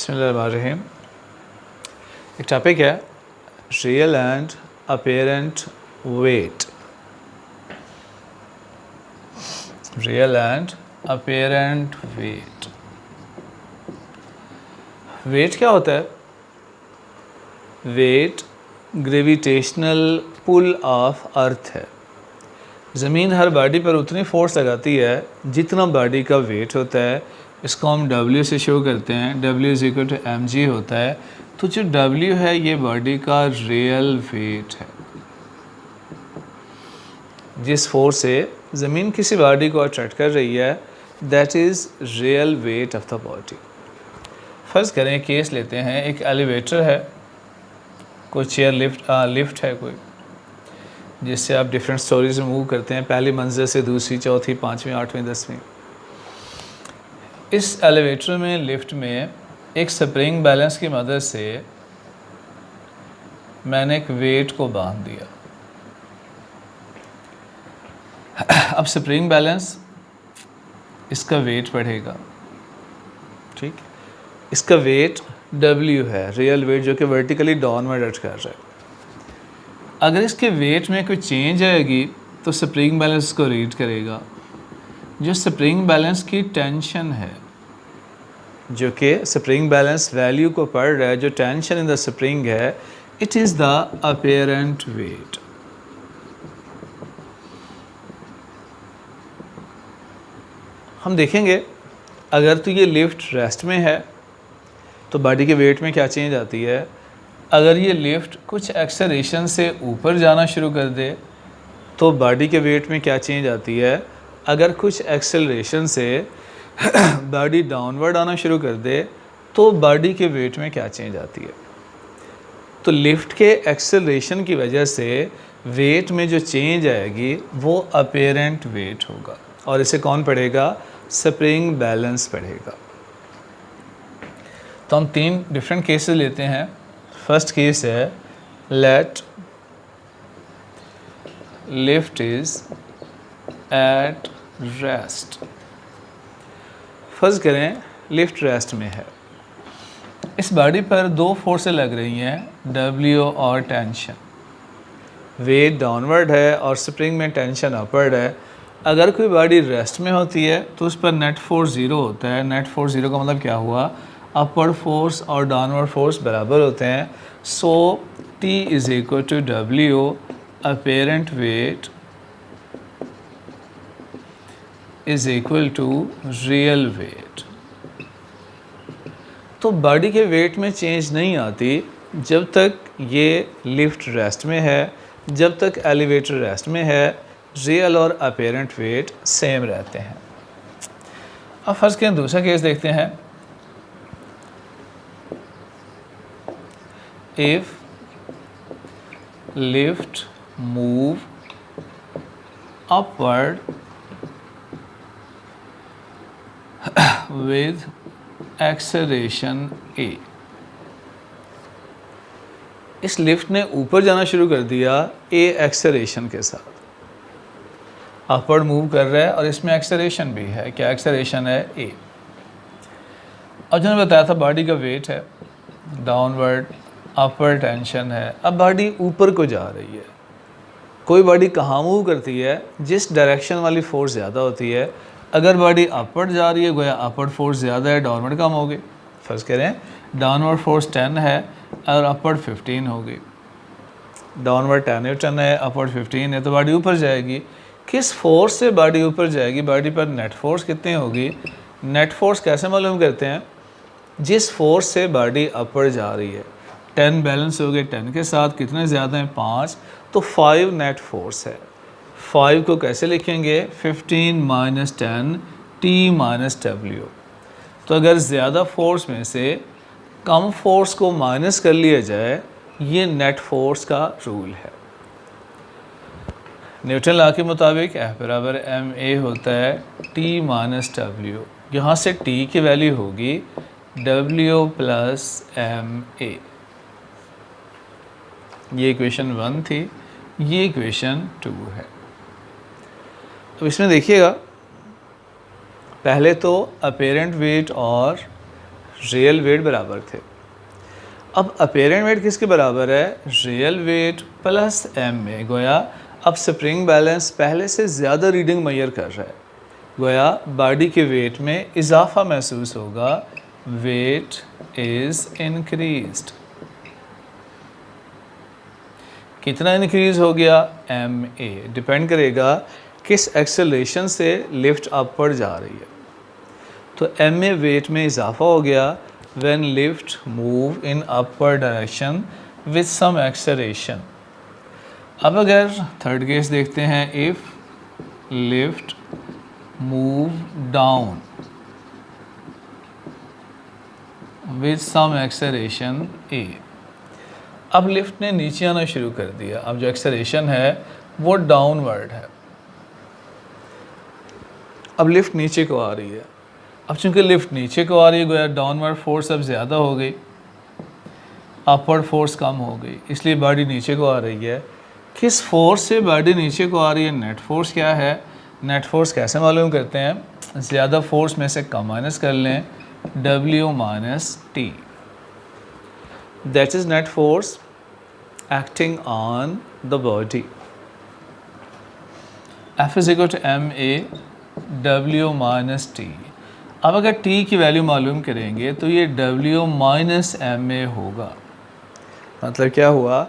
बिस्मिल्लाहिर्रहमानिर्रहीम। एक टॉपिक है real and apparent weight. Real and apparent weight. Weight क्या होता है? Weight gravitational pull of earth है। ज़मीन हर बॉडी पर उतनी फोर्स लगाती है जितना बॉडी का वेट होता है। इसको हम W से शो करते हैं। W is equal to mg होता है। तो जो W है ये बॉडी का रियल वेट है। जिस फोर्स से ज़मीन किसी बॉडी को अट्रैक्ट कर रही है, that is real weight of the body. फ़र्ज़ करें, केस लेते हैं, एक एलिवेटर है, कोई चेयर लिफ्ट है कोई, जिससे आप डिफरेंट स्टोरीज में मूव करते हैं, पहली मंजिल से दूसरी, चौथी, पाँचवीं, आठवीं, दसवीं। इस एलिवेटर में, लिफ्ट में एक स्प्रिंग बैलेंस की मदद से मैंने एक वेट को बांध दिया। अब स्प्रिंग बैलेंस, इसका वेट बढ़ेगा, ठीक। इसका वेट W है, रियल वेट, जो कि वर्टिकली डाउनवर्ड अट कर रहा है। अगर इसके वेट में कोई चेंज आएगी तो स्प्रिंग बैलेंस को रीड करेगा। जो स्प्रिंग बैलेंस की टेंशन है, जो कि स्प्रिंग बैलेंस वैल्यू को पढ़ रहा है, जो टेंशन इन द स्प्रिंग है, it is the apparent wait. हम देखेंगे, अगर तो ये लिफ्ट रेस्ट में है तो बॉडी के वेट में क्या चेंज आती है। अगर ये लिफ्ट कुछ एक्सेलरेशन से ऊपर जाना शुरू कर दे तो बॉडी के वेट में क्या चेंज आती है। अगर कुछ एक्सेलरेशन से बॉडी डाउनवर्ड आना शुरू कर दे तो बॉडी के वेट में क्या चेंज आती है। तो लिफ्ट के एक्सेलरेशन की वजह से वेट में जो चेंज आएगी वो अपेरेंट वेट होगा, और इसे कौन पढ़ेगा? स्प्रिंग बैलेंस पढ़ेगा। तो हम तीन डिफरेंट केसेस लेते हैं। फर्स्ट केस है, let lift is at rest. फर्ज करें लिफ्ट रेस्ट में है, इस बॉडी पर दो फोर्सें लग रही हैं, W और टेंशन। वेट डाउनवर्ड है और स्प्रिंग में टेंशन अपवर्ड है। अगर कोई बॉडी रेस्ट में होती है तो उस पर नेट फोर्स 0 होता है। नेट फोर्स 0 का मतलब क्या हुआ? अपवर्ड फोर्स और डाउनवर्ड फोर्स बराबर होते हैं। So T is equal to W apparent weight is equal to real weight. तो बॉडी के वेट में चेंज नहीं आती जब तक ये लिफ्ट रेस्ट में है, जब तक एलिवेटर रेस्ट में है। रियल और अपेरेंट वेट सेम रहते हैं। अब फर्स्ट के दूसरा केस देखते हैं। If lift move upward with acceleration A, इस लिफ्ट ने ऊपर जाना शुरू कर दिया A एक्सेलरेशन के साथ, अपवर्ड मूव कर रहा है और इसमें एक्सेलरेशन भी है। क्या एक्सेलरेशन है? A। और जो मैंने बताया था, बॉडी का वेट है, डाउनवर्ड अपवर्ड टेंशन है। अब बॉडी ऊपर को जा रही है। कोई बॉडी कहाँ मूव करती है? जिस डायरेक्शन वाली फोर्स ज़्यादा होती है। अगर बॉडी अपवर्ड जा रही है, गोया अपवर्ड फोर्स ज़्यादा है, डाउनवर्ड कम होगी। फर्स्ट करें, डाउनवर्ड फोर्स 10 है और अपवर्ड 15 होगी। डाउनवर्ड 10 न्यूटन है, अपवर्ड 15 है, तो बॉडी ऊपर जाएगी। किस फोर्स से बॉडी ऊपर जाएगी? बॉडी पर नेट फोर्स कितनी होगी? नेट फोर्स कैसे मालूम करते हैं? जिस फोर्स से बॉडी अपवर्ड जा रही है, 10 बैलेंस हो गए, 10 के साथ कितने ज़्यादा हैं? 5, तो 5 नेट फोर्स है। 5 को कैसे लिखेंगे? 15 माइनस 10 T माइनस W। तो अगर ज़्यादा फोर्स में से कम फोर्स को माइनस कर लिया जाए, ये नेट फोर्स का रूल है। न्यूटन लॉ के मुताबिक F बराबर ma होता है T माइनस W। यहाँ से T की वैल्यू होगी W प्लस ma। ये इक्वेशन 1 थी, ये इक्वेशन 2 है। अब इसमें देखिएगा, पहले तो अपेरेंट वेट और रियल वेट बराबर थे। अब अपेरेंट वेट किसके बराबर है? Real weight plus M A. गोया अब स्प्रिंग बैलेंस पहले से ज़्यादा रीडिंग मेजर कर रहा है, गोया बॉडी के वेट में इजाफा महसूस होगा, वेट इज़ इंक्रीज्ड। कितना इंक्रीज हो गया? M A. डिपेंड करेगा किस एक्सेलरेशन से लिफ्ट अपवर्ड जा रही है। तो एम ए वेट में इजाफा हो गया when lift move in upward direction with some acceleration. अब अगर थर्ड केस देखते हैं, if lift move down with some acceleration A. अब लिफ्ट ने नीचे आना शुरू कर दिया। अब जो एक्सेलरेशन है वो डाउनवर्ड है। अब लिफ्ट नीचे को आ रही है। अब चूंकि लिफ्ट नीचे को आ रही है, गोया डाउनवर्ड फोर्स अब ज़्यादा हो गई, अपवर्ड फोर्स कम हो गई, इसलिए बॉडी नीचे को आ रही है। किस फोर्स से बॉडी नीचे को आ रही है? नेट फोर्स क्या है? नेट फोर्स कैसे मालूम करते हैं? ज़्यादा फोर्स में से कम माइनस कर लें, W minus T, that is net force acting on the body. F is equal to ma W minus t. अब अगर t की वैल्यू मालूम करेंगे तो ये W माइनस ma होगा। मतलब क्या हुआ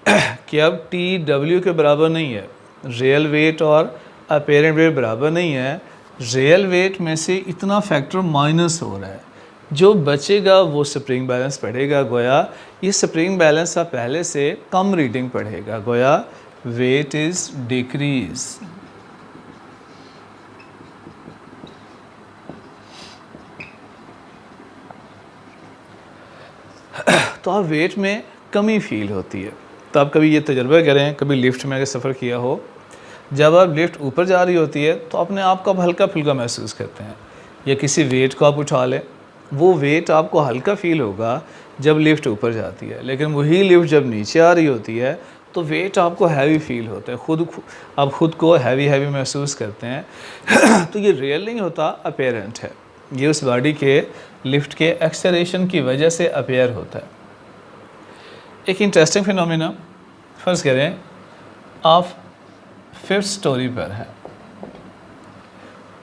कि अब t W के बराबर नहीं है, रियल वेट और अपेरेंट वेट बराबर नहीं है, रियल वेट में से इतना फैक्टर माइनस हो रहा है, जो बचेगा वो स्प्रिंग बैलेंस पढ़ेगा। गोया ये स्प्रिंग बैलेंस आप पहले से कम रीडिंग पढ़ेगा, गोया वेट इज डिक्रीज। तो आप वेट में कमी फील होती है। तो आप कभी ये तजर्बा करें, कभी लिफ्ट में अगर सफ़र किया हो, जब आप लिफ्ट ऊपर जा रही होती है तो अपने आप को आप हल्का फुल्का महसूस करते हैं, या किसी वेट को आप उठा लें, वो वेट आपको हल्का फील होगा जब लिफ्ट ऊपर जाती है, लेकिन वही लिफ्ट जब नीचे आ रही होती है तो वेट आपको हैवी फील होता है, आप खुद को हैवी महसूस करते हैं। तो ये रियल नहीं होता, अपेरेंट है। ये उस बॉडी के लिफ्ट के एक्सेलरेशन की वजह से अपेयर होता है। एक इंटरेस्टिंग फिनोमेना, फ़र्ज़ करें आप 5th स्टोरी पर हैं,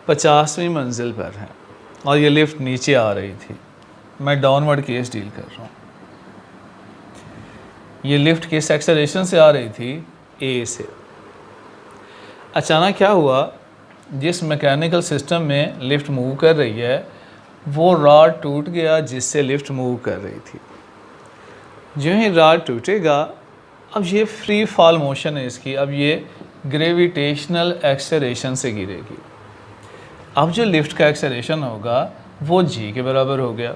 50वीं मंजिल पर हैं और ये लिफ्ट नीचे आ रही थी। मैं डाउनवर्ड केस डील कर रहा हूँ। ये लिफ्ट किस एक्सेलरेशन से आ रही थी? ए से। अचानक क्या हुआ, जिस मैकेनिकल सिस्टम में लिफ्ट मूव कर रही है वो रॉड टूट गया जिससे लिफ्ट मूव कर रही थी। जो ही रॉड टूटेगा, अब ये फ्री फॉल मोशन है इसकी, अब ये ग्रेविटेशनल एक्सेलरेशन से गिरेगी। अब जो लिफ्ट का एक्सेलरेशन होगा वो जी के बराबर हो गया।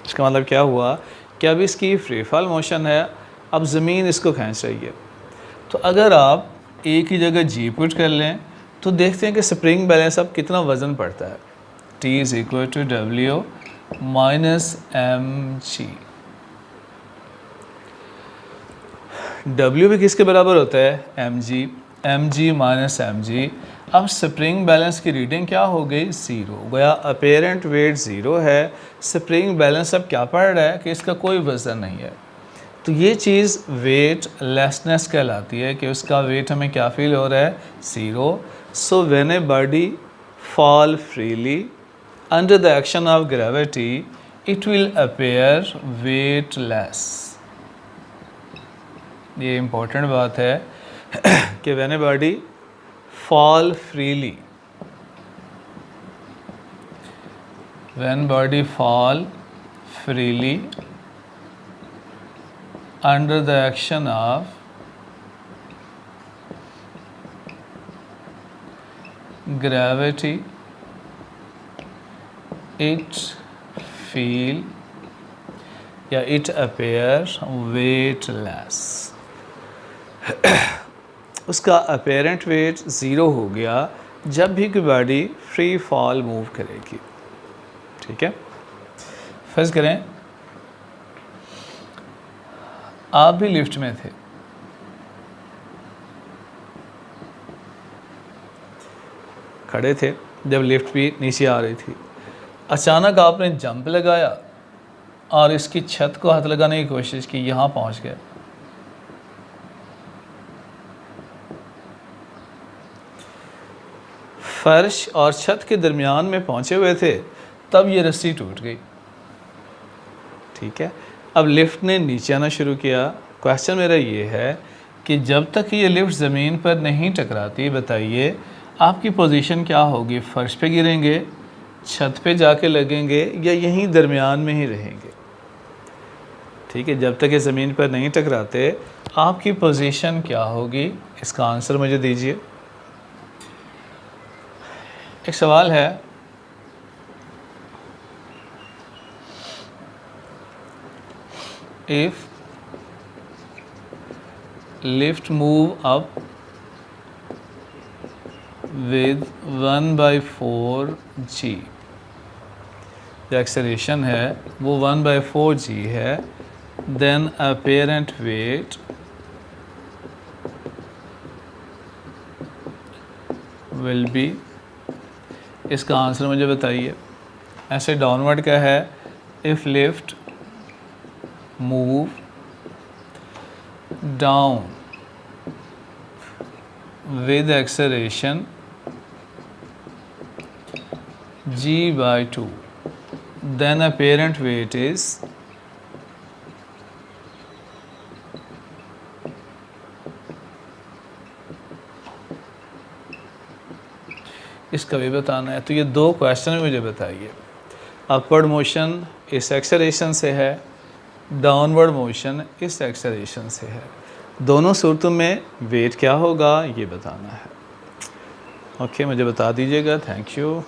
इसका मतलब क्या हुआ कि अब इसकी फ्री फॉल मोशन है, अब ज़मीन इसको खींच रही है। तो अगर आप एक ही जगह जी पुट कर लें तो देखते हैं कि स्प्रिंग बैलेंस अब कितना वज़न पड़ता है। T is equal to W minus mg। W भी किसके बराबर होता है? mg minus mg। अब स्प्रिंग बैलेंस की रीडिंग क्या हो गई? 0। गोया अपेरेंट वेट 0 है, स्प्रिंग बैलेंस अब क्या पड़ रहा है कि इसका कोई वज़न नहीं है। तो ये चीज़ वेट लेसनेस कहलाती है कि उसका वेट हमें क्या फील हो रहा है? 0। So when a body fall freely under the action of gravity, it will appear weightless। ये इम्पोर्टेंट बात है कि when a body fall freely, when body fall freely under the action of gravity, it feel या it appear weightless। उसका apparent wait 0 हो गया जब भी कोई बॉडी फ्री फॉल मूव करेगी। ठीक है, फर्ज करें आप भी लिफ्ट में थे, खड़े थे जब लिफ्ट भी नीचे आ रही थी। अचानक आपने जंप लगाया और इसकी छत को हाथ लगाने की कोशिश की, यहाँ पहुँच गए। फर्श और छत के दरमियान में पहुँचे हुए थे, तब ये रस्सी टूट गई। ठीक है, अब लिफ्ट ने नीचे आना शुरू किया। क्वेश्चन मेरा ये है कि जब तक ये लिफ्ट ज़मीन पर नहीं टकराती, बताइए आपकी पोजीशन क्या होगी? फर्श पे गिरेंगे, छत पे जाके लगेंगे, या यहीं दरमियान में ही रहेंगे? ठीक है, जब तक ये ज़मीन पर नहीं टकराते आपकी पोजीशन क्या होगी? इसका आंसर मुझे दीजिए। एक सवाल है, if lift move up with 1/4 g, जो एक्सेलरेशन है वो 1/4 g है, then apparent weight will be, इसका आंसर मुझे बताइए। ऐसे डाउनवर्ड का है, if lift move down with acceleration g/2, then apparent weight is इसका भी बताना है। तो ये दो क्वेश्चन मुझे बताइए। अपवर्ड मोशन इस एक्सेलरेशन से है, डाउनवर्ड मोशन इस एक्सेलरेशन से है, दोनों सूरतों में वेट क्या होगा ये बताना है। ओके, मुझे बता दीजिएगा। Thank you.